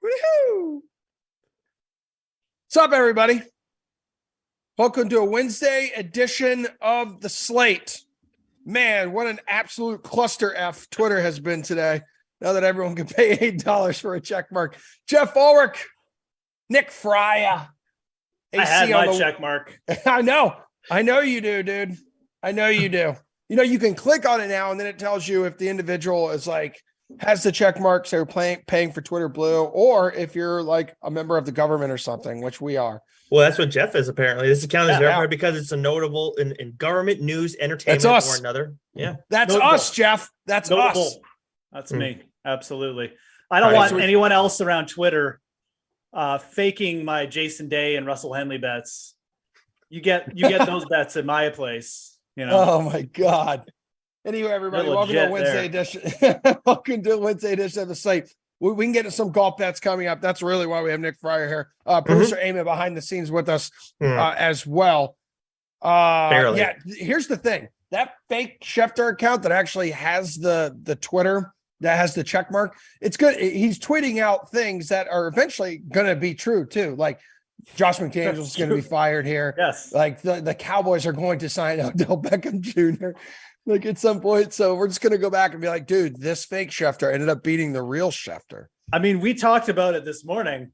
Woohoo! What's up, everybody? Welcome to a Wednesday edition of the Slate. Man, what an absolute cluster F Twitter has been today. Now that everyone can pay $8 for a check mark. Jeff Ulrich, Nick Fryer. I had my check mark. I know you do, dude. I know you do. You know, you can click on it now, and then it tells you if the individual is like has the check marks, they're paying for Twitter Blue, or if you're like a member of the government or something, which we are. Well, that's what Jeff is apparently. This account is verified because it's a notable in government, news, entertainment, or another. Yeah, that's notable. Us, Jeff. That's notable. Us. That's me. Absolutely. I don't want anyone else around Twitter faking my Jason Day and Russell Henley bets. You get those bets at my place. You know. Oh my God. Anyway, everybody, welcome to Wednesday edition. Welcome to Wednesday edition of the Slate. We can get into some golf bets coming up. That's really why we have Nick Fryer here. Producer Amy behind the scenes with us as well. Yeah, here's the thing. That fake Schefter account that actually has the Twitter, that has the check mark, it's good. He's tweeting out things that are eventually going to be true, too. Like, Josh McDaniels is going to be fired here. Yes. Like, the Cowboys are going to sign Odell Beckham Jr., like at some point. So we're just going to go back and be like, dude, this fake Schefter ended up beating the real Schefter. I mean, we talked about it this morning.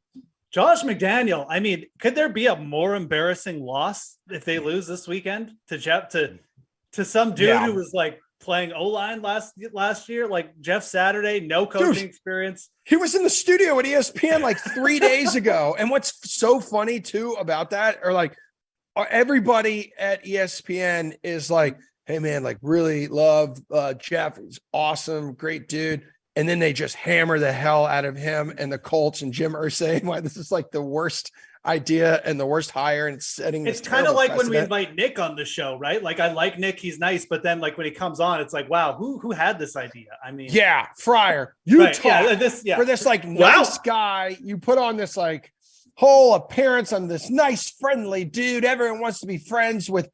Josh McDaniel, I mean, could there be a more embarrassing loss if they lose this weekend to some dude who was like playing O-line last year, like Jeff Saturday, no coaching experience. He was in the studio at ESPN like 3 days ago. And what's so funny too about that, or like everybody at ESPN is like, hey man, like really love Jeff. He's awesome, great dude. And then they just hammer the hell out of him and the Colts and Jim Irsay. Why this is like the worst idea and the worst hire, and it's kind of like precedent. When we invite Nick on the show, right? Like I like Nick, he's nice, but then like when he comes on, it's like, wow, who had this idea? I mean, yeah, Fryer, you talk for this like nice guy. You put on this like whole appearance on this nice, friendly dude. Everyone wants to be friends with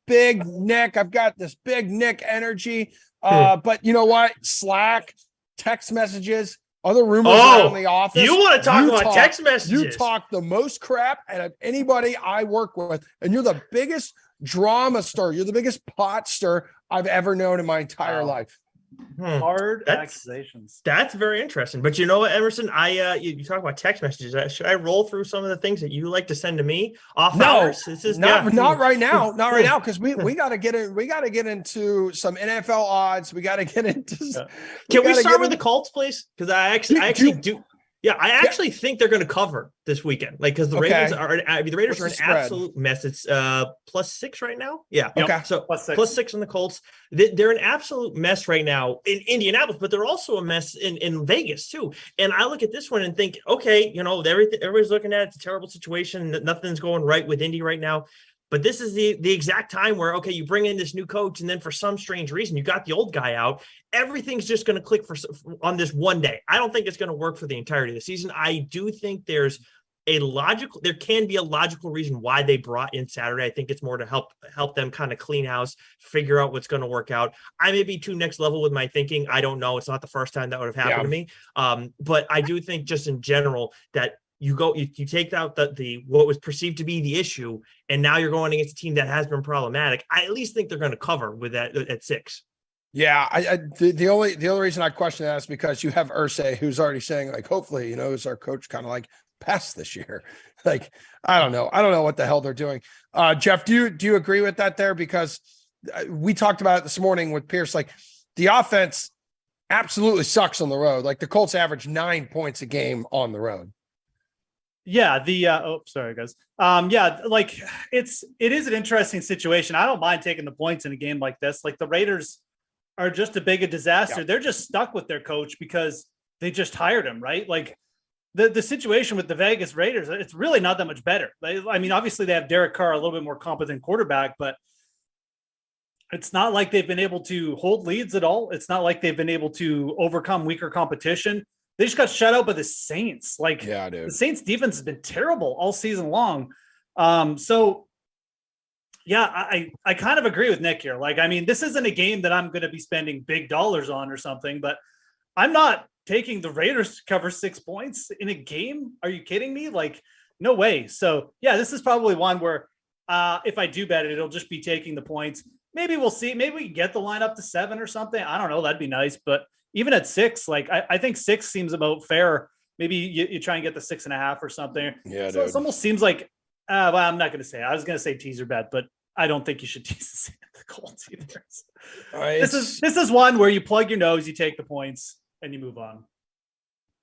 Big Nick. I've got this Big Nick energy. But you know what? Slack, text messages, other rumors around the office. You want to talk about text messages? You talk the most crap out of anybody I work with, and you're the biggest drama stir. You're the biggest pot stir I've ever known in my entire life. Hard accusations. That's very interesting. But you know what, Emerson? You talk about text messages. Should I roll through some of the things that you like to send to me off hours? This is not right now. Not right now, because we got to get in. We got to get into some NFL odds. We got to get into. Can we start with the Colts, please? Because I actually do. Yeah, I actually think they're going to cover this weekend. Like, because the Raiders are an absolute mess. It's +6 right now. Yeah. Okay. So +6 on the Colts. They're an absolute mess right now in Indianapolis, but they're also a mess in Vegas too. And I look at this one and think, okay, you know, everybody's looking at it. It's a terrible situation. Nothing's going right with Indy right now. But this is the exact time where, okay, you bring in this new coach, and then for some strange reason, you got the old guy out. Everything's just going to click on this one day. I don't think it's going to work for the entirety of the season. I do think there can be a logical reason why they brought in Saturday. I think it's more to help them kind of clean house, figure out what's going to work out. I may be too next level with my thinking. I don't know. It's not the first time that would have happened to me. But I do think just in general that you take out the what was perceived to be the issue, and now you're going against a team that has been problematic. I at least think they're going to cover with that at 6. Yeah, the only reason I question that is because you have Irsay, who's already saying like, hopefully, you know, is our coach kind of like past this year? Like, I don't know what the hell they're doing. Jeff, do you agree with that there? Because we talked about it this morning with Pierce. Like, the offense absolutely sucks on the road. Like, the Colts average 9 points a game on the road. Yeah, sorry guys. Like it is an interesting situation. I don't mind taking the points in a game like this. Like, the Raiders are just a big disaster. Yeah. They're just stuck with their coach because they just hired him, right? Like the situation with the Vegas Raiders, it's really not that much better. I mean, obviously they have Derek Carr, a little bit more competent quarterback, but it's not like they've been able to hold leads at all. It's not like they've been able to overcome weaker competition. They just got shut out by the Saints. Like, yeah, dude. The Saints defense has been terrible all season long. So yeah, I kind of agree with Nick here. Like, I mean, this isn't a game that I'm going to be spending big dollars on or something, but I'm not taking the Raiders to cover 6 points in a game. Are you kidding me? Like, no way. So yeah, this is probably one where if I do bet it, it'll just be taking the points. Maybe we'll see. Maybe we can get the line up to 7 or something. I don't know. That'd be nice. But even at 6, like I think 6 seems about fair. Maybe you try and get the 6.5 or something. Yeah, so it almost seems like, well, I'm not going to say it. I was going to say teaser bet, but I don't think you should tease the Colts either. This is one where you plug your nose, you take the points, and you move on.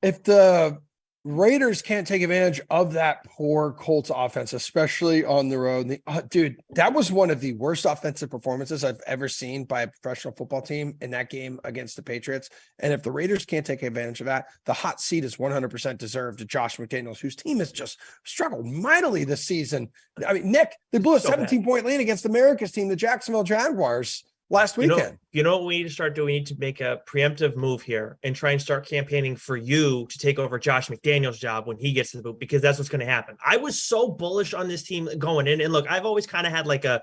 If the Raiders can't take advantage of that poor Colts offense, especially on the road, dude, that was one of the worst offensive performances I've ever seen by a professional football team in that game against the Patriots. And if the Raiders can't take advantage of that, the hot seat is 100% deserved to Josh McDaniels, whose team has just struggled mightily this season. I mean, Nick, they blew a 17-point lead against America's team, the Jacksonville Jaguars, last weekend. You know what we need to start doing? We need to make a preemptive move here and try and start campaigning for you to take over Josh McDaniels' job when he gets to the boot, because that's what's going to happen. I was so bullish on this team going in. And look, I've always kind of had like I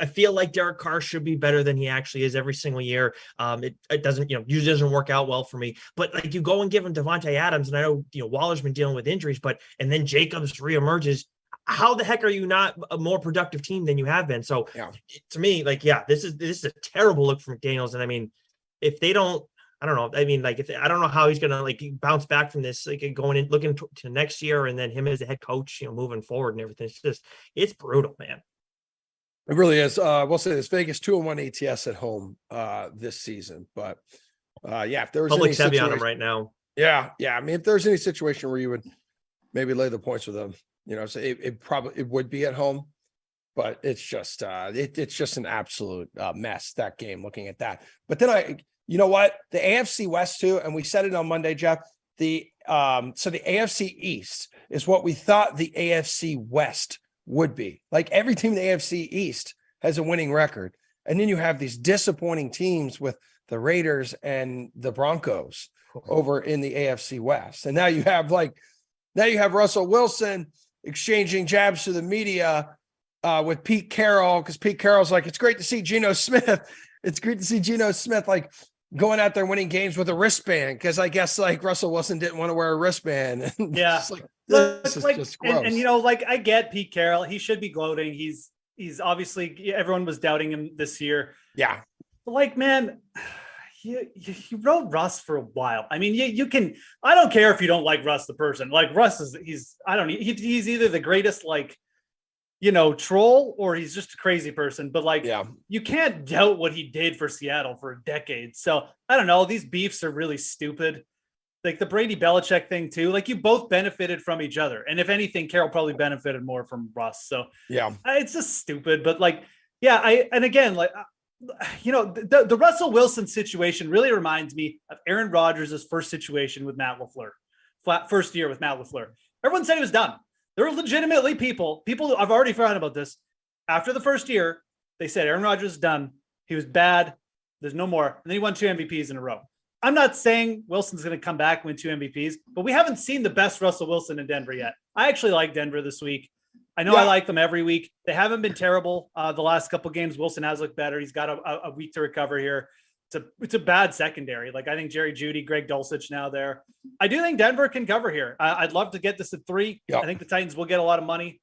feel like Derek Carr should be better than he actually is every single year. It doesn't, usually doesn't work out well for me, but like you go and give him Devontae Adams, and I know, Waller's been dealing with injuries, and then Jacobs reemerges. How the heck are you not a more productive team than you have been? So to me, this is a terrible look for McDaniels. And I mean, if they don't, I don't know. I mean, I don't know how he's going to bounce back from this, going in, looking to next year, and then him as a head coach, moving forward and everything. It's brutal, man. It really is. We'll say this: Vegas 2-1 ATS at home this season. But if there was Public's heavy on him right now. Yeah. I mean, if there's any situation where you would maybe lay the points with them, so it would be at home, but it's just it's just an absolute mess, that game, looking at that. But then the AFC West too, and we said it on Monday, Jeff, so the AFC East is what we thought the AFC West would be. Like, every team in the AFC East has a winning record. And then you have these disappointing teams with the Raiders and the Broncos over in the AFC West. And now you have Russell Wilson exchanging jabs to the media with Pete Carroll, because Pete Carroll's like, it's great to see Geno Smith. It's great to see Geno Smith going out there winning games with a wristband, because I guess Russell Wilson didn't want to wear a wristband. Yeah. This is just gross. And I get Pete Carroll. He should be gloating. He's obviously, everyone was doubting him this year. Yeah. But man, you rode Russ for a while. I mean, you can, I don't care if you don't like Russ the person. Russ he's either the greatest troll, or he's just a crazy person. But you can't doubt what he did for Seattle for a decade. So I don't know, these beefs are really stupid. Like the Brady Belichick thing too. You both benefited from each other, and if anything, Carroll probably benefited more from Russ. So it's just stupid. But the Russell Wilson situation really reminds me of Aaron Rodgers' first situation with Matt LaFleur, first year with Matt LaFleur. Everyone said he was done. There were legitimately people I've already found about this. After the first year, they said Aaron Rodgers is done. He was bad. There's no more. And then he won 2 MVPs in a row. I'm not saying Wilson's going to come back and win 2 MVPs, but we haven't seen the best Russell Wilson in Denver yet. I actually like Denver this week. I know I like them every week. They haven't been terrible the last couple of games. Wilson has looked better. He's got a week to recover here. It's a bad secondary. I think Jerry Jeudy, Greg Dulcich now there. I do think Denver can cover here. I'd love to get this at 3. Yep. I think the Titans will get a lot of money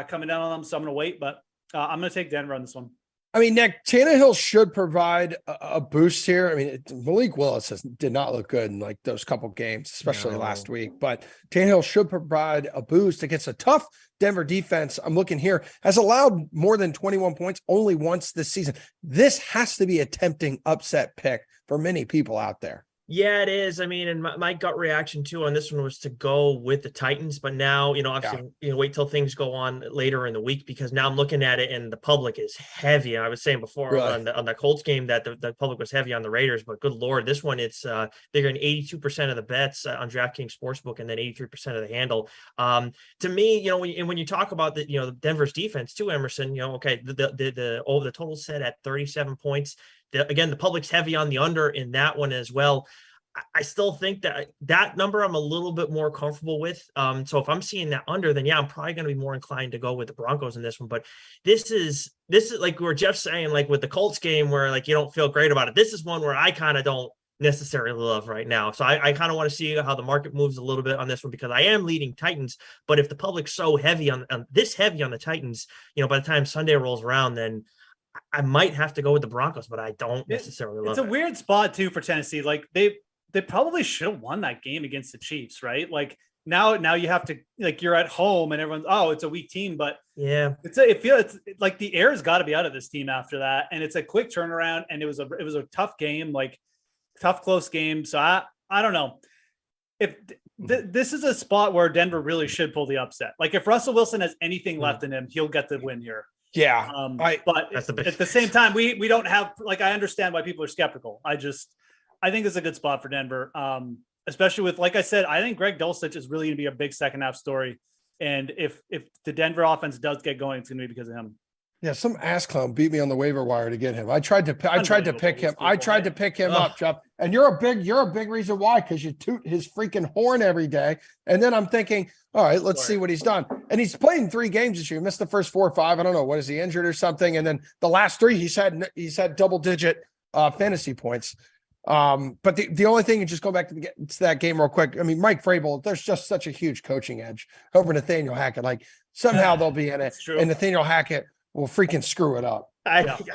coming down on them, so I'm going to wait. But I'm going to take Denver on this one. I mean, Nick, Tannehill should provide a boost here. I mean, Malik Willis did not look good in those couple games, especially last week. But Tannehill should provide a boost against a tough Denver defense. I'm looking here, has allowed more than 21 points only once this season. This has to be a tempting upset pick for many people out there. Yeah, it is. I mean, and my gut reaction too on this one was to go with the Titans, but now, obviously, wait till things go on later in the week, because now I'm looking at it and the public is heavy. I was saying before on the Colts game that the public was heavy on the Raiders, but good Lord, this one, it's they're in 82% of the bets on DraftKings Sportsbook, and then 83% of the handle. To me, when you talk about the Denver's defense too, Emerson, the total set at 37 points. Again, the public's heavy on the under in that one as well. I still think that number I'm a little bit more comfortable with. So if I'm seeing that under, then I'm probably going to be more inclined to go with the Broncos in this one. But this is like where Jeff's saying, with the Colts game where you don't feel great about it. This is one where I kind of don't necessarily love right now. So I kind of want to see how the market moves a little bit on this one, because I am leading Titans. But if the public's so heavy on this heavy on the Titans, by the time Sunday rolls around, then I might have to go with the Broncos, but I don't necessarily love it. It's a weird spot too for Tennessee. Like they probably should have won that game against the Chiefs, right? Like now you have to, like, you're at home and everyone's, oh, it's a weak team, but yeah, it's like the air's got to be out of this team after that, and it's a quick turnaround, and it was a tough game, like tough close game. So I don't know if this is a spot where Denver really should pull the upset. Like if Russell Wilson has anything left in him, he'll get the win here. Yeah. But at the same time, we don't have, like, I understand why people are skeptical. I think it's a good spot for Denver. Especially with, like I said, I think Greg Dulcich is really going to be a big second half story. And if the Denver offense does get going, it's going to be because of him. Yeah, some ass clown beat me on the waiver wire to get him. I tried to pick him up, Jeff. And you're a big reason why, because you toot his freaking horn every day. And then I'm thinking, all right, let's see what he's done. And he's played in 3 games this year. He missed the first 4 or 5. I don't know. What, is he injured or something? And then the last 3, he's had double digit fantasy points. But the only thing, and just go back to that game real quick. I mean, Mike Vrabel, there's just such a huge coaching edge over Nathaniel Hackett. Like somehow they'll be in it, and Nathaniel Hackett will freaking screw it up. I don't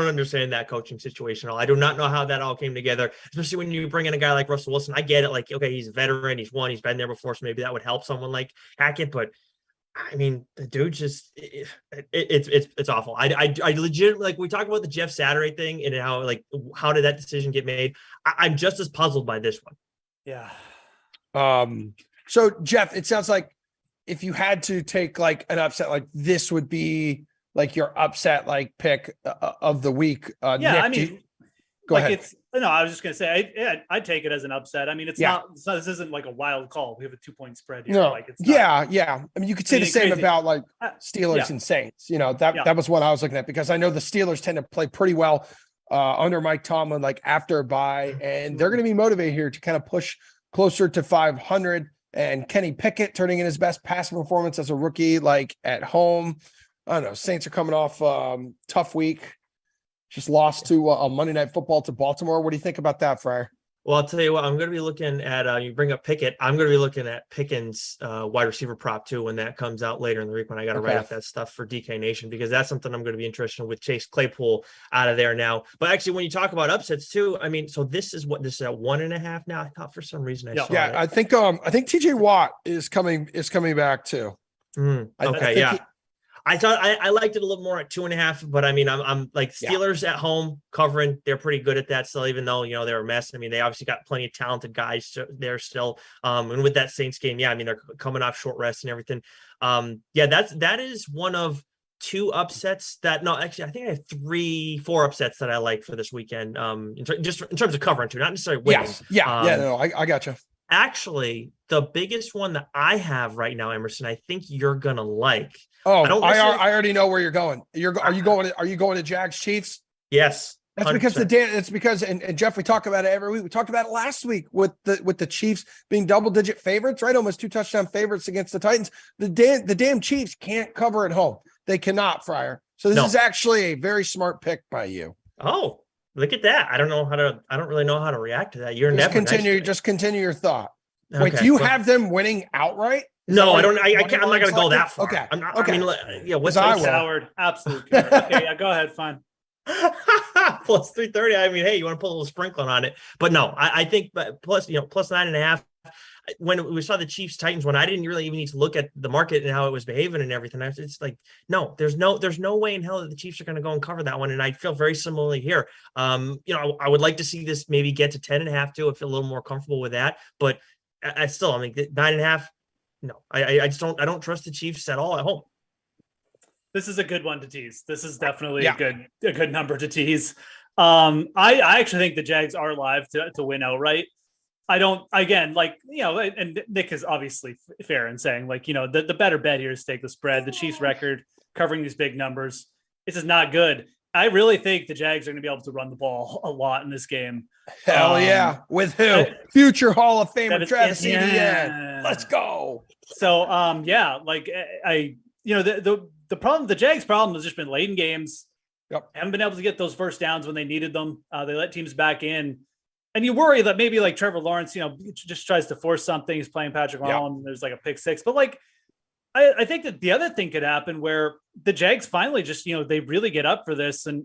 understand that coaching situation at all. I do not know how that all came together, especially when you bring in a guy like Russell Wilson. I get it. Like, okay, he's a veteran. He's been there before. So maybe that would help someone like Hackett. But I mean, the dude just, it's awful. I legitimately, like, we talk about the Jeff Saturday thing and how did that decision get made? I'm just as puzzled by this one. Yeah. So Jeff, it sounds like if you had to take like an upset, like this would be like your upset, like pick of the week. Yeah. Nick, I mean, go ahead. I was just going to say, I'd take it as an upset. I mean, it's not, this isn't like a wild call. We have a 2-point spread here. No. Like, it's not, yeah. I mean, you could say the same about like Steelers and Saints. That was what I was looking at, because I know the Steelers tend to play pretty well under Mike Tomlin, like after a bye, and they're going to be motivated here to kind of push closer to 500. And Kenny Pickett turning in his best passing performance as a rookie, like at home. I don't know. Saints are coming off tough week. Just lost to a Monday Night Football to Baltimore. What do you think about that, Fryer? Well, I'll tell you what, I'm going to be looking at, you bring up Pickett. I'm going to be looking at Pickens wide receiver prop too, when that comes out later in the week, when I got to write up that stuff for DK Nation, because that's something I'm going to be interested in with Chase Claypool out of there now. But actually, when you talk about upsets too, I mean, so this is at 1.5 now. I thought for some reason I saw it. I think TJ Watt is coming back too. I thought I liked it a little more at 2.5, but I mean, I'm like Steelers at home covering. They're pretty good at that still, even though, they're a mess. I mean, they obviously got plenty of talented guys there still. And with that Saints game, I mean, they're coming off short rest and everything. That is one of 2 upsets that, no, actually, I think I have 3-4 upsets that I like for this weekend. Just in terms of covering too, not necessarily winning. I got you. Actually, the biggest one that I have right now, Emerson, I think you're gonna like. Oh, I already know where you're going. Are you going to Jags Chiefs? Yes. That's 100%. It's because and Jeff, we talk about it every week. We talked about it last week with the Chiefs being double-digit favorites, right? Almost 2 touchdown favorites against the Titans. The damn Chiefs can't cover at home. They cannot, Fryer. So this is actually a very smart pick by you. Oh, look at that. I don't really know how to react to that. Just continue your thought. Okay, wait, do you have them winning outright? No, I don't. I'm not going to go that far. Okay. I mean, what's Howard? Absolutely. Okay, go ahead. Fine. Plus 330. I mean, hey, you want to put a little sprinkling on it, but no, I think, but plus 9.5. When we saw the Chiefs Titans one, I didn't really even need to look at the market and how it was behaving and everything. It's like, no, there's no way in hell that the Chiefs are going to go and cover that one. And I feel very similarly here. I would like to see this maybe get to 10.5 too. I feel a little more comfortable with that, but I mean, 9.5. No, I just don't. I don't trust the Chiefs at all at home. This is a good one to tease. This is definitely a good number to tease. I actually think the Jags are live to win outright. I don't. Again, and Nick is obviously fair in saying, the better bet here is take the spread. The Chiefs' record covering these big numbers, this is not good. I really think the Jags are going to be able to run the ball a lot in this game. Hell yeah. With who? Future Hall of Famer Travis Etienne. Let's go. So, the problem, the Jags' problem has just been late in games. Yep. Haven't been able to get those first downs when they needed them. They let teams back in. And you worry that maybe like Trevor Lawrence, just tries to force something. He's playing Patrick Mahomes and there's like a pick six. But like, I think that the other thing could happen where the Jags finally just, they really get up for this and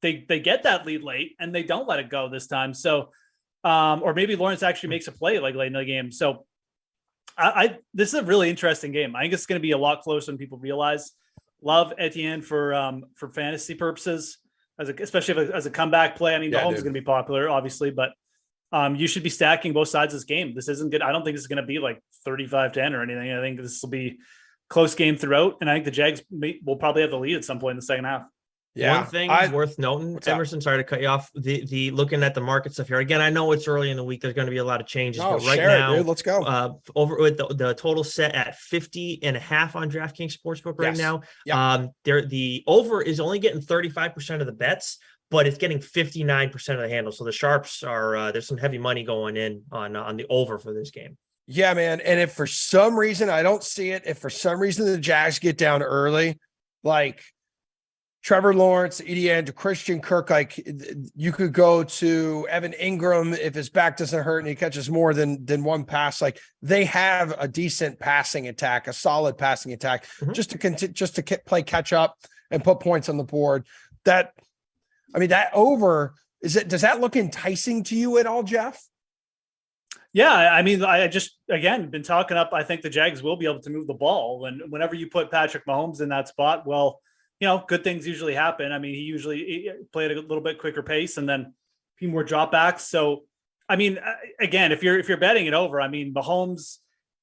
they get that lead late and they don't let it go this time. So, or maybe Lawrence actually makes a play like late in the game. So this is a really interesting game. I think it's going to be a lot closer than people realize. Love Etienne for fantasy purposes, especially as a comeback play. I mean, Mahomes is going to be popular, obviously, but you should be stacking both sides of this game. This isn't good. I don't think this is going to be like 35-10 or anything. I think this will be close game throughout, and I think the Jags will probably have the lead at some point in the second half. Yeah. One thing worth noting, Emerson, sorry to cut you off, the looking at the market stuff here. Again, I know it's early in the week. There's going to be a lot of changes, but right now, let's go. Over with the total set at 50.5 on DraftKings Sportsbook right now. Yep. The over is only getting 35% of the bets, but it's getting 59% of the handle. So the sharps are there's some heavy money going in on the over for this game. Yeah, man. And if for some reason I don't see it, if for some reason the Jags get down early, like Trevor Lawrence, Etienne, Christian Kirk, like you could go to Evan Ingram if his back doesn't hurt and he catches more than one pass. Like they have a decent passing attack, a solid passing attack, just to play catch up and put points on the board. That over does that look enticing to you at all, Jeff? Yeah, I mean, I just, again, been talking up. I think the Jags will be able to move the ball. And whenever you put Patrick Mahomes in that spot, well, good things usually happen. I mean, he usually played a little bit quicker pace and then a few more dropbacks. So, I mean, again, if you're betting it over, I mean, Mahomes,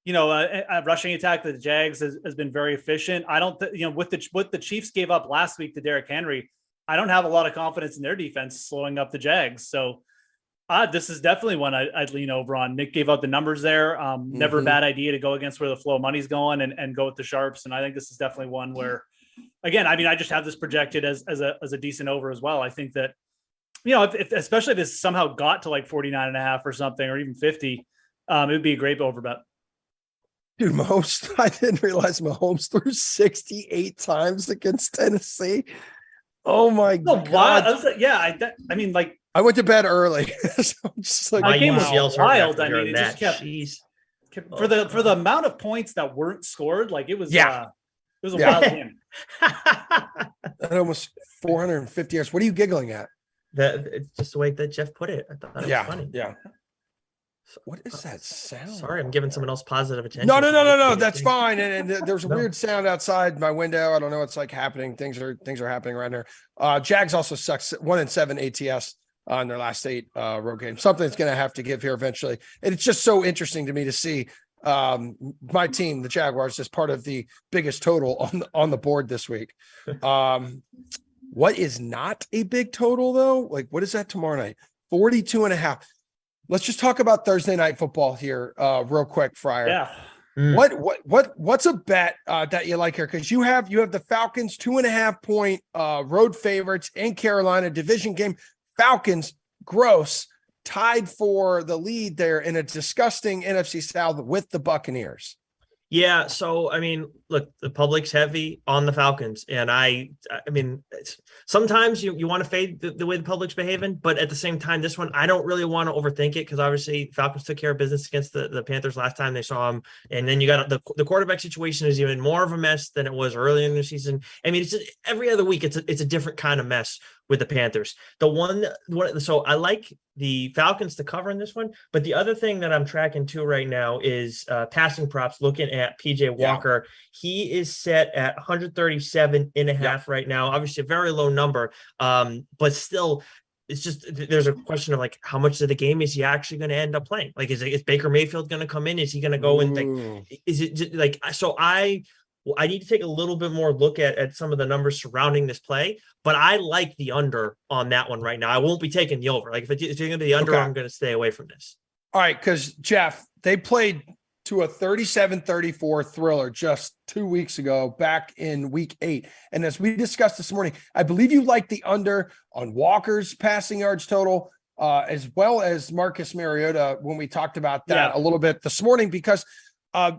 a rushing attack that the Jags has been very efficient. I don't, with what the Chiefs gave up last week to Derrick Henry, I don't have a lot of confidence in their defense slowing up the Jags. So, this is definitely one I'd lean over on. Nick gave out the numbers there. Never a bad idea to go against where the flow of money's going and go with the sharps. And I think this is definitely one where, again, I mean, I just have this projected as a decent over as well. I think that, especially if this somehow got to like 49.5 or something, or even 50, it would be a great over bet. Dude, Mahomes, I didn't realize Mahomes threw 68 times against Tennessee. Oh my God. I was like, I mean, like, I went to bed early. So I'm just like, my game was wild. I mean, it just kept for the amount of points that weren't scored. Like it was a wild game. At almost 450 yards. What are you giggling at? It's just the way that Jeff put it. I thought it was funny. Yeah. What is that sound? Sorry, I'm giving someone else positive attention. No. That's fine. And there's a weird sound outside my window. I don't know what's like happening. Things are happening right here. Jags also sucks 1-7 ATS on their last 8 road games. Something's going to have to give here eventually. And it's just so interesting to me to see my team, the Jaguars, as part of the biggest total on the board this week. What is not a big total though? Like, what is that tomorrow night? 42.5. Let's just talk about Thursday night football here real quick, Fryer. Yeah. What's a bet that you like here? Because you have the Falcons 2.5 point road favorites in Carolina, division game. Falcons, gross, tied for the lead there in a disgusting NFC South with the Buccaneers. Yeah, so I mean, look, the public's heavy on the Falcons, and I mean, sometimes you want to fade the way the public's behaving, but at the same time, this one I don't really want to overthink it because obviously Falcons took care of business against the Panthers last time they saw them, and then you got the quarterback situation is even more of a mess than it was early in the season. I mean, it's just, every other week it's a different kind of mess with the Panthers. So I like the Falcons to cover in this one, but the other thing that I'm tracking too right now is passing props. Looking at PJ Walker, he is set at 137.5 right now. Obviously, a very low number, but still, it's just there's a question of like how much of the game is he actually going to end up playing? Like, is Baker Mayfield going to come in? Is he going to go and like? Is it just, like so? I need to take a little bit more look at some of the numbers surrounding this play, but I like the under on that one right now. I won't be taking the over. Like if it's going to be the under, I'm going to stay away from this. All right, because Jeff, they played to a 37-34 thriller just 2 weeks ago, back in week 8. And as we discussed this morning, I believe you like the under on Walker's passing yards total, as well as Marcus Mariota when we talked about that a little bit this morning, because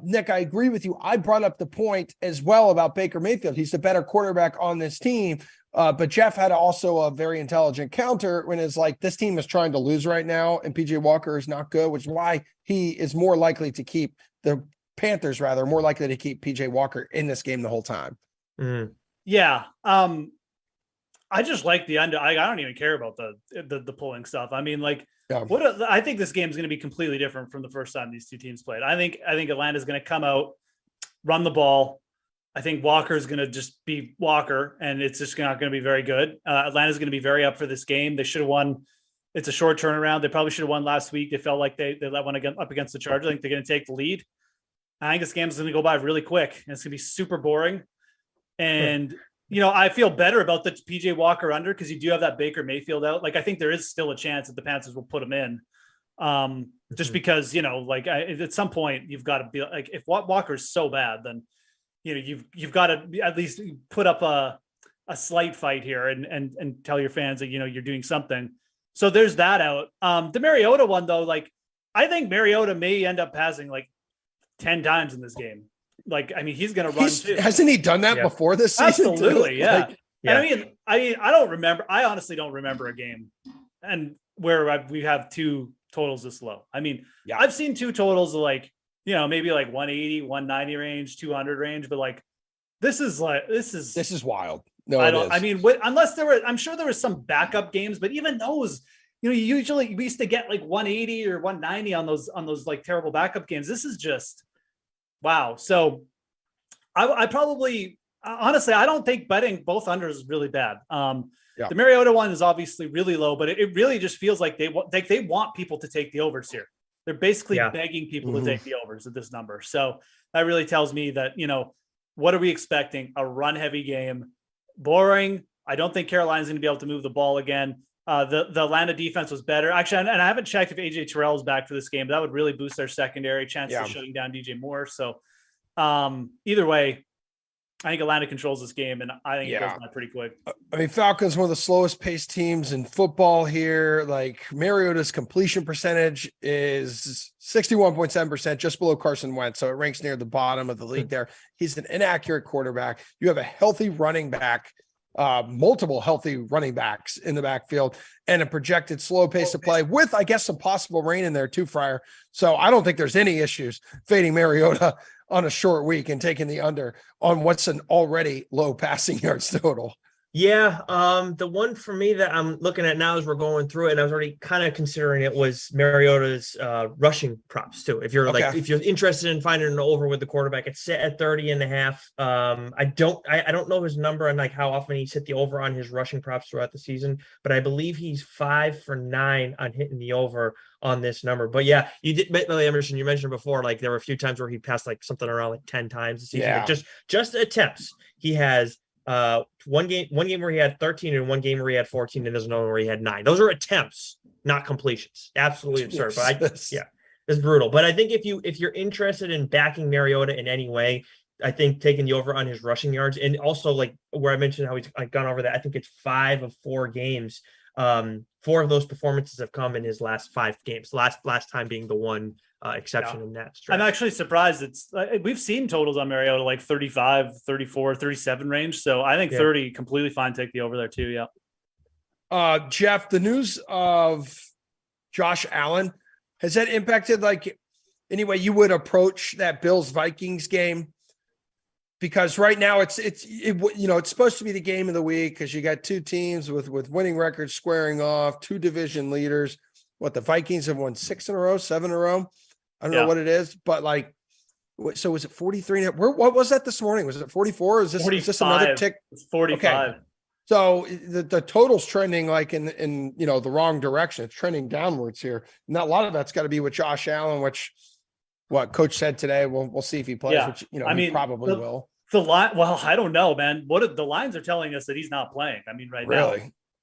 Nick, I agree with you. I brought up the point as well about Baker Mayfield. He's the better quarterback on this team, But Jeff had also a very intelligent counter when it's like, this team is trying to lose right now, and PJ Walker is not good, which is why he is more likely to keep the Panthers, rather more likely to keep PJ Walker in this game the whole time. Yeah. I just like the under. I don't even care about the pulling stuff. I mean, like, I think this game is going to be completely different from the first time these two teams played. I think Atlanta's going to come out, run the ball. I think Walker is going to just be Walker, and it's just not going to be very good. Atlanta's going to be very up for this game. They should have won. It's a short turnaround. They probably should have won last week. They felt like they let one up against the Chargers. I think they're going to take the lead. I think this game is going to go by really quick, and it's going to be super boring. And I feel better about the PJ Walker under because you do have that Baker Mayfield out. Like, I think there is still a chance that the Panthers will put him in. Just because, at some point you've got to be like, if Walker's so bad, then, you've got to at least put up a slight fight here and tell your fans that, you're doing something. So there's that out. The Mariota one though, like, I think Mariota may end up passing like 10 times in this game. Like, I mean, he's going to run too. Hasn't he done that before this season? Absolutely. Yeah. I don't remember. I honestly don't remember a game and where we have two totals this low. I mean, I've seen two totals of like, maybe like 180, 190 range, 200 range, but like, this is wild. No, unless I'm sure there was some backup games, but even those, we used to get like 180 or 190 on those like terrible backup games. This is just, wow. So I probably, honestly, I don't think betting both unders is really bad. The Mariota one is obviously really low, but it really just feels like they want people to take the overs here. They're basically begging people to take the overs at this number. So that really tells me that, what are we expecting? A run heavy game, boring. I don't think Carolina's going to be able to move the ball again. The Atlanta defense was better. Actually, and I haven't checked if AJ Terrell is back for this game, but that would really boost their secondary chances of shutting down DJ Moore. So either way, I think Atlanta controls this game, and I think it goes by pretty quick. I mean, Falcons, one of the slowest paced teams in football here. Like, Mariota's completion percentage is 61.7%, just below Carson Wentz. So it ranks near the bottom of the league there. He's an inaccurate quarterback. You have a healthy running back, multiple healthy running backs in the backfield, and a projected slow pace of play with, I guess, some possible rain in there too, Fryer. So I don't think there's any issues fading Mariota on a short week and taking the under on what's an already low passing yards total. Yeah. The one for me that I'm looking at now as we're going through it, and I was already kind of considering it, was Mariota's rushing props too. If you're if you're interested in finding an over with the quarterback, it's set at 30.5. I don't know his number and like how often he's hit the over on his rushing props throughout the season, but I believe he's 5 for 9 on hitting the over on this number. But yeah, you did, Emerson, you mentioned before, like there were a few times where he passed like something around like 10 times this season. Like just attempts. He has one game where he had 13 and one game where he had 14, and there's another one where he had 9. Those are attempts, not completions. Absolutely absurd. But it's brutal. But I think if you're interested in backing Mariota in any way, I think taking the over on his rushing yards, and also like where I mentioned how he's gone over that, I think it's 5 of 4 games. 4 of those performances have come in his last 5 games. Last time being the one exception in that stretch. I'm actually surprised. We've seen totals on Mariota like 35, 34, 37 range. So I think 30 completely fine. Take the over there too. Yeah. Jeff, the news of Josh Allen, has that impacted like any way you would approach that Bills Vikings game? Because right now it's supposed to be the game of the week because you got 2 teams with winning records squaring off, 2 division leaders. The Vikings have won 6 in a row, 7 in a row. I don't know what it is, but like, so was it 43? What was that this morning? Was it 44? Is this another tick? It's 45. Okay. So the total's trending like in the wrong direction. It's trending downwards here. And a lot of that's got to be with Josh Allen, which what coach said today. We'll see if he plays, which he probably will. The line, well, I don't know, man. The lines are telling us that he's not playing. I mean, now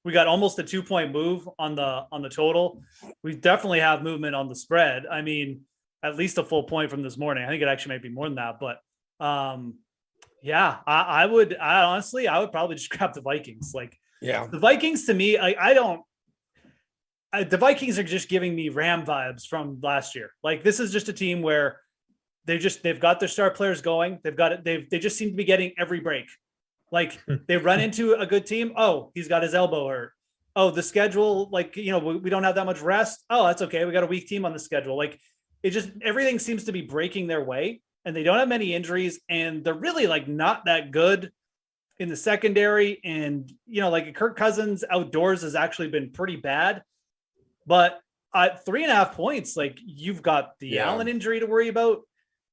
we got almost a 2-point move on the total. We definitely have movement on the spread. I mean, at least a full point from this morning. I think it actually might be more than that, but I would probably just grab the Vikings. The Vikings to me, the Vikings are just giving me Ram vibes from last year. Like, this is just a team where they've got their star players going. They just seem to be getting every break. Like they run into a good team. Oh, he's got his elbow hurt. Oh, the schedule, like, we don't have that much rest. Oh, that's okay. We got a weak team on the schedule. Like it just, everything seems to be breaking their way and they don't have many injuries and they're really like not that good in the secondary. And, like Kirk Cousins outdoors has actually been pretty bad, but at 3.5 points, like you've got the Allen injury to worry about.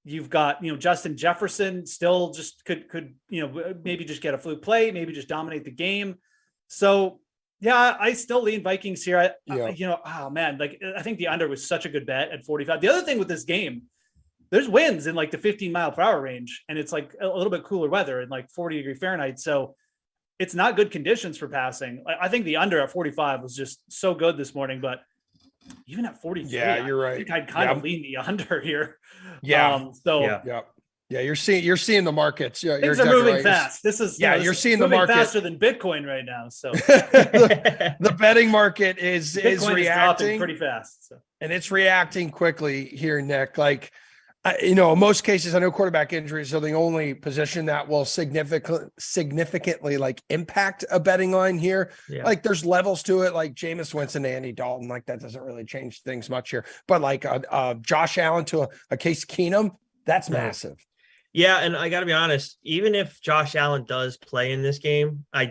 You've got, Justin Jefferson still just could, maybe just get a fluke play, maybe just dominate the game. So yeah, I still lean Vikings here. Oh man, like I think the under was such a good bet at 45. The other thing with this game, there's winds in like the 15 mile per hour range, and it's like a little bit cooler weather and like 40 degree Fahrenheit. So it's not good conditions for passing. I think the under at 45 was just so good this morning, but even at 43, you're right. I think I'd kind of lean the under here. You're seeing the markets. Yeah, things are moving fast. This is you're seeing the market faster than Bitcoin right now. So the betting market is reacting pretty fast. So. And it's reacting quickly here, Nick. Like, in most cases, I know quarterback injuries are the only position that will significantly like impact a betting line here. Yeah. Like there's levels to it, like Jameis Winston, Andy Dalton, like that doesn't really change things much here. But like Josh Allen to a Case Keenum, that's massive. Yeah, and I got to be honest, even if Josh Allen does play in this game, I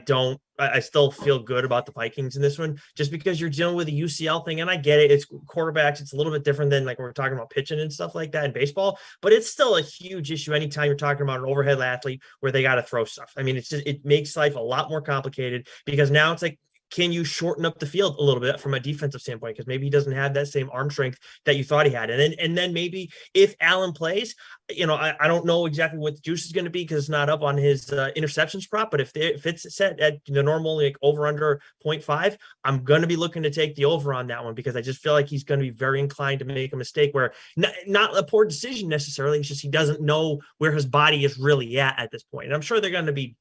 still feel good about the Vikings in this one, just because you're dealing with a UCL thing. And I get it. It's quarterbacks. It's a little bit different than like we're talking about pitching and stuff like that in baseball, but it's still a huge issue anytime you're talking about an overhead athlete where they got to throw stuff. I mean, it makes life a lot more complicated because now it's like, can you shorten up the field a little bit from a defensive standpoint? Because maybe he doesn't have that same arm strength that you thought he had. And then maybe if Allen plays, I don't know exactly what the juice is going to be because it's not up on his interceptions prop. But if it's set at the normal like over under 0.5, I'm going to be looking to take the over on that one because I just feel like he's going to be very inclined to make a mistake where not a poor decision necessarily. It's just he doesn't know where his body is really at this point. And I'm sure they're going to be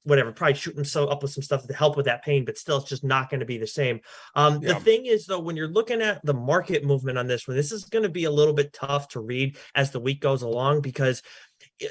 probably shooting up with some stuff to help with that pain, but still it's just not going to be the same. The thing is though, when you're looking at the market movement on this one, this is going to be a little bit tough to read as the week goes along because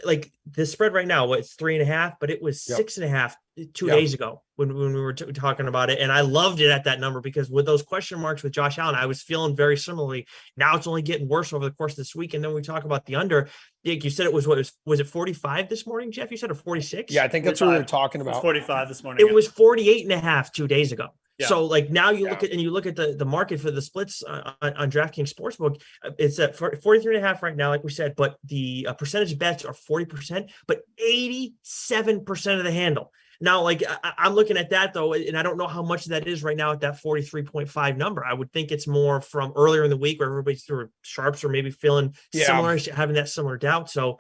like the spread right now, it's 3.5, but it was 6.5 2 days ago when we were talking about it. And I loved it at that number because with those question marks with Josh Allen, I was feeling very similarly. Now it's only getting worse over the course of this week. And then we talk about the under. Dick, you said it was was it 45 this morning, Jeff? You said a 46? Yeah, I think that's 45. What we were talking about. It was 45 this morning. It was 48.5 2 days ago. Yeah. So like now you look at the market for the splits on DraftKings Sportsbook, it's at 43.5 right now, like we said, but the percentage bets are 40%, but 87% of the handle. Now, like I'm looking at that though, and I don't know how much of that is right now at that 43.5 number. I would think it's more from earlier in the week where everybody's through sharps or maybe feeling similar, having that similar doubt. So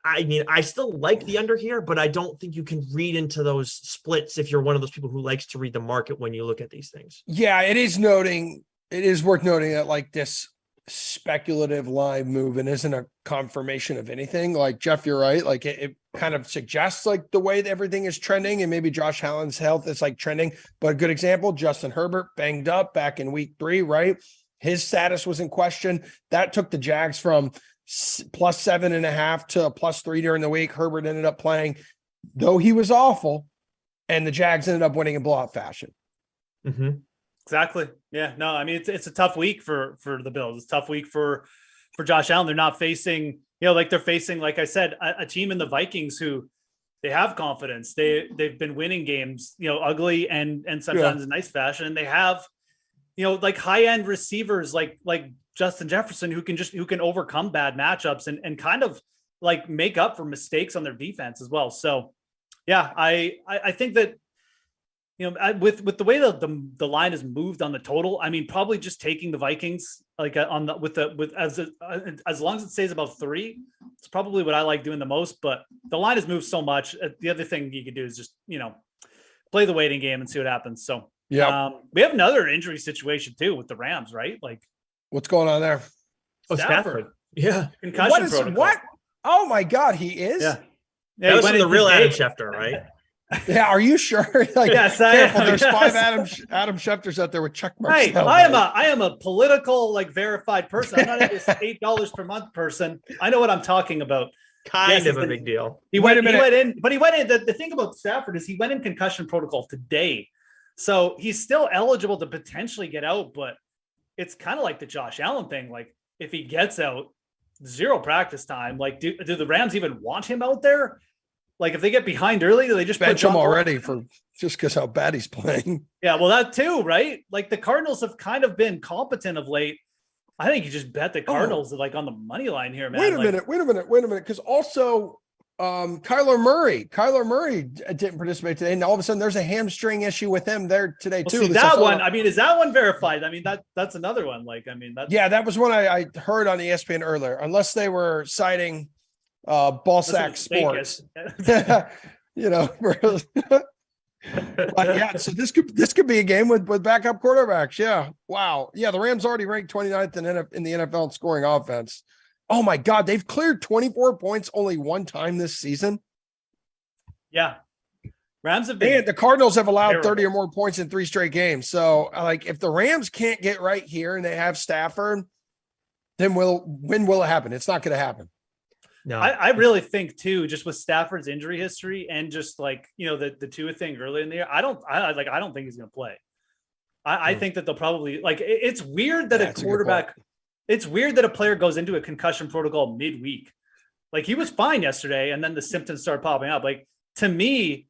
I mean, I still like the under here, but I don't think you can read into those splits if you're one of those people who likes to read the market when you look at these things. Yeah, it is worth noting that like this speculative line move and isn't a confirmation of anything. Like Jeff, you're right. Like it kind of suggests like the way that everything is trending and maybe Josh Allen's health is like trending. But a good example, Justin Herbert banged up back in week 3, right? His status was in question. That took the Jags from plus 7.5 to +3 during the week. Herbert ended up playing, though he was awful, and the Jags ended up winning in blowout fashion. Mm-hmm. Exactly. Yeah. No, I mean it's a tough week for the Bills. It's a tough week for Josh Allen. They're not facing, they're facing, like I said, a team in the Vikings who they have confidence. They've been winning games, ugly and sometimes in nice fashion. And they have, like high end receivers like Justin Jefferson who can overcome bad matchups and kind of like make up for mistakes on their defense as well. So yeah, I think that, with the way the line has moved on the total, I mean, probably just taking the Vikings like as long as it stays above 3, it's probably what I like doing the most, but the line has moved so much. The other thing you could do is just, play the waiting game and see what happens. So yeah, we have another injury situation too with the Rams, right? Like, what's going on there? Stafford. Yeah. Concussion protocol. What? Oh my God, he is? Yeah. That was the real Adam Schefter, right? Yeah, are you sure? Like, yes, careful, there's 5 Adam Schefters out there with check marks. Hey, I am a political, like verified person. I'm not this $8 per month person. I know what I'm talking about. kind of a big deal. He went in. The thing about Stafford is he went in concussion protocol today. So he's still eligible to potentially get out, but it's kind of like the Josh Allen thing. Like if he gets out, 0 practice time. Like do the Rams even want him out there? Like if they get behind early, do they just bench him already for just because how bad he's playing? Yeah, well that too, right? Like the Cardinals have kind of been competent of late. I think you just bet the Cardinals like on the money line here, man. Wait a minute. Because also Kyler Murray didn't participate today, and all of a sudden there's a hamstring issue with him there today too. See, that one, I mean, is that one verified? I mean, that's another one. Like, I mean, that was one I heard on ESPN earlier. Unless they were citing Ballsack Sports, But yeah, so this could be a game with backup quarterbacks. Yeah, wow. Yeah, the Rams already ranked 29th in the NFL in scoring offense. Oh my God, they've cleared 24 points only one time this season. Yeah, Rams have been. And the Cardinals have allowed terrible. 30 or more points in 3 straight games. So, like, if the Rams can't get right here and they have Stafford, then when will it happen? It's not going to happen. No, I really think too, just with Stafford's injury history and just like, the Tua thing early in the year, I don't think he's going to play. I think that they'll probably it's weird that a quarterback, it's weird that a player goes into a concussion protocol midweek. Like he was fine yesterday and then the symptoms start popping up. Like to me,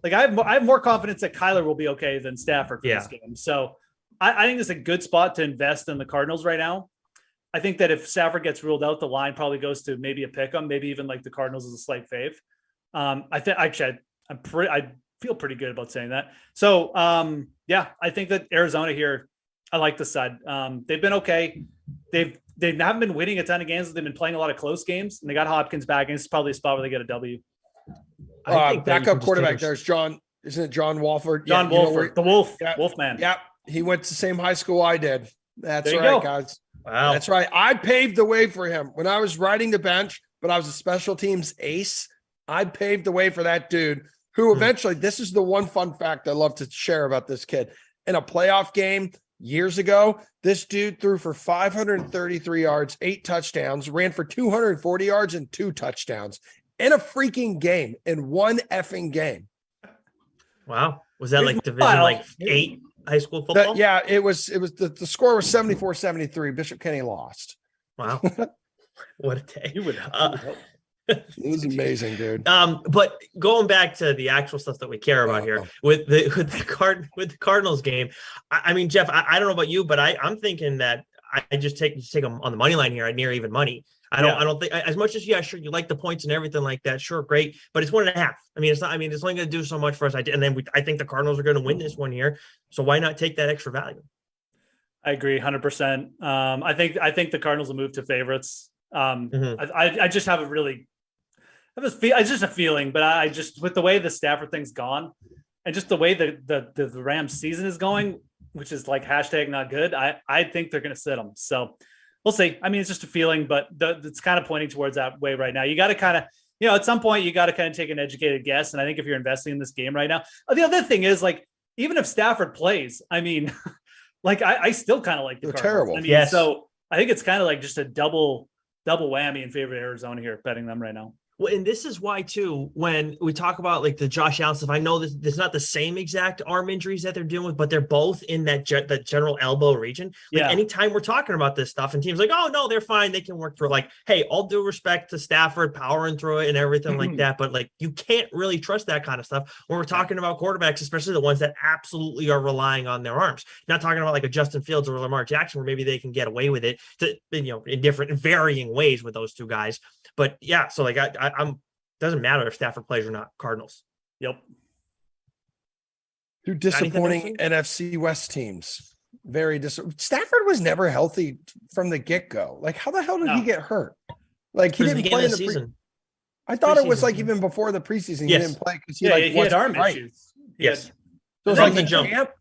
like I have more confidence that Kyler will be okay than Stafford for this game. So I think it's a good spot to invest in the Cardinals right now. I think that if Stafford gets ruled out, the line probably goes to maybe a pick 'em, maybe even like the Cardinals is a slight fave. I feel pretty good about saying that. So I think that Arizona here, I like the side. They've been okay. They haven't been winning a ton of games. They've been playing a lot of close games, and they got Hopkins back, and it's probably a spot where they get a W. I think backup quarterback there's John. Isn't it John Wolford? John Wolford, the Wolf, Wolfman. Yep, he went to the same high school I did. That's right, go. guys. Wow. That's right. I paved the way for him when I was riding the bench, but I was a special teams ace. I paved the way for that dude who eventually, this is the one fun fact I love to share about this kid. In a playoff game years ago, this dude threw for 533 yards, 8 touchdowns, ran for 240 yards and 2 touchdowns in a freaking game, in one effing game. Wow. Was that like Division 8? High school football? It was the score was 74-73. Bishop Kenny lost. Wow. What a day. It was amazing, dude. But going back to the actual stuff that we care about here with the Cardinals game, I mean, Jeff, I don't know about you, but I'm thinking that I just take them on the money line here at near even money. I don't think, as much as sure, you like the points and everything like that, sure, great, but it's 1.5. I mean, it's not. I mean, it's only going to do so much for us. I think the Cardinals are going to win this one here, so why not take that extra value? I agree, 100%. I think the Cardinals will move to favorites. I just have it's just a feeling, but I just, with the way the Stafford thing's gone, and just the way the Rams season is going, which is like hashtag not good, I think they're going to sit them. So we'll see. I mean, it's just a feeling, but it's kind of pointing towards that way right now. You got to kind of, at some point you got to kind of take an educated guess. And I think if you're investing in this game right now, the other thing is like, even if Stafford plays, I mean, like I still kind of like the Cardinals. Terrible. I mean, so I think it's kind of like just a double whammy in favor of Arizona here, betting them right now. Well, and this is why too, when we talk about like the Josh Allen stuff, I know this is not the same exact arm injuries that they're dealing with, but they're both in that general elbow region. Like anytime we're talking about this stuff and teams like, oh no, they're fine, they can work through. Like, hey, all due respect to Stafford, powering through it and everything like that, but like you can't really trust that kind of stuff when we're talking about quarterbacks, especially the ones that absolutely are relying on their arms. Not talking about like a Justin Fields or a Lamar Jackson, where maybe they can get away with it in different varying ways with those two guys. But yeah, so like I'm doesn't matter if Stafford plays or not. Cardinals. Yep. Two disappointing NFC West teams. Very Stafford was never healthy from the get-go. Like, how the hell did he get hurt? Like, he didn't play in the season. I thought it was like even before the preseason, he didn't play because he had arm issues. Yes. So it was like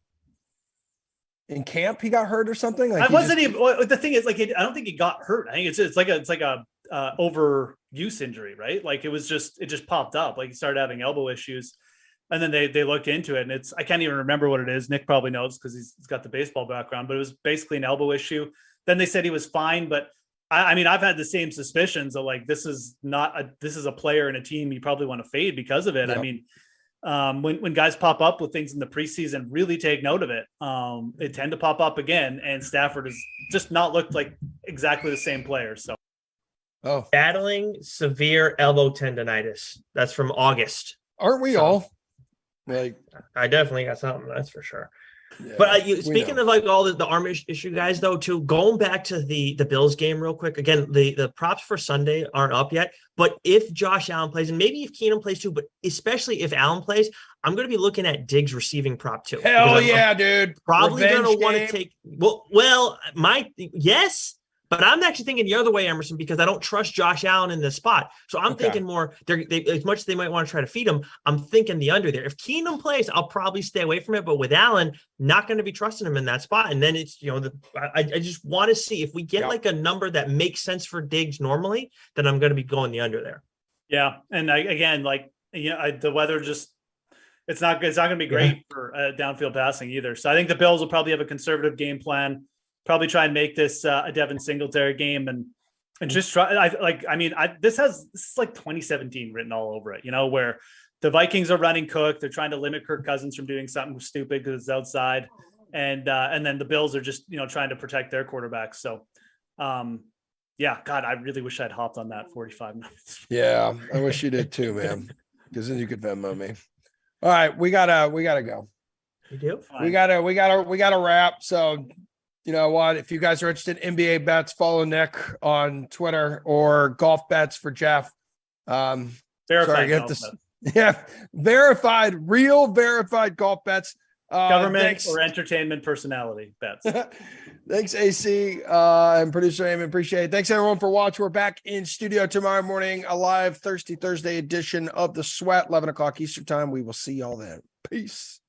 in camp he got hurt or something. Like, I wasn't even. The thing is, like, I don't think he got hurt. I think it's like a overuse injury, right? Like it just popped up. Like he started having elbow issues, and then they looked into it, and I can't even remember what it is. Nick probably knows because he's got the baseball background, but it was basically an elbow issue. Then they said he was fine, but I mean, I've had the same suspicions of like, this is a player and a team you probably want to fade because of it. Yeah. I mean, when guys pop up with things in the preseason, really take note of it. It tend to pop up again, and Stafford has just not looked like exactly the same player. So, battling severe elbow tendonitis. That's from August. Aren't we all? Like, I definitely got something. That's for sure. yeah, But speaking of like all the arm issue guys, though, too, going back to the Bills game real quick. Again, the props for Sunday aren't up yet. But if Josh Allen plays, and maybe if Keenum plays too, but especially if Allen plays, I'm going to be looking at Diggs receiving prop too. Hell yeah, dude! Probably going to want to game. take. Yes. But I'm actually thinking the other way, Emerson, because I don't trust Josh Allen in this spot. So I'm thinking more, they as much as they might want to try to feed him, I'm thinking the under there. If Keenum plays, I'll probably stay away from it. But with Allen, not going to be trusting him in that spot. And then it's, I just want to see if we get like a number that makes sense for Diggs normally, then I'm going to be going the under there. Yeah. And the weather just, it's not going to be great for downfield passing either. So I think the Bills will probably have a conservative game plan. Probably try and make this a Devin Singletary game and just try. This is like 2017 written all over it, where the Vikings are running Cook. They're trying to limit Kirk Cousins from doing something stupid because it's outside. And then the Bills are just, trying to protect their quarterback. So, God, I really wish I'd hopped on that 45 minutes. Yeah, I wish you did too, man. Because then you could Venmo me. All right, we gotta go. You do? Fine. We gotta wrap. So, you know what? If you guys are interested in NBA bets, follow Nick on Twitter, or golf bets for Jeff. Verified. Real verified golf bets. Government or entertainment personality bets. Thanks, AC and producer Eamon. Appreciate it. Thanks everyone for watching. We're back in studio tomorrow morning, a live Thursday edition of The Sweat, 11 o'clock Eastern time. We will see y'all then. Peace.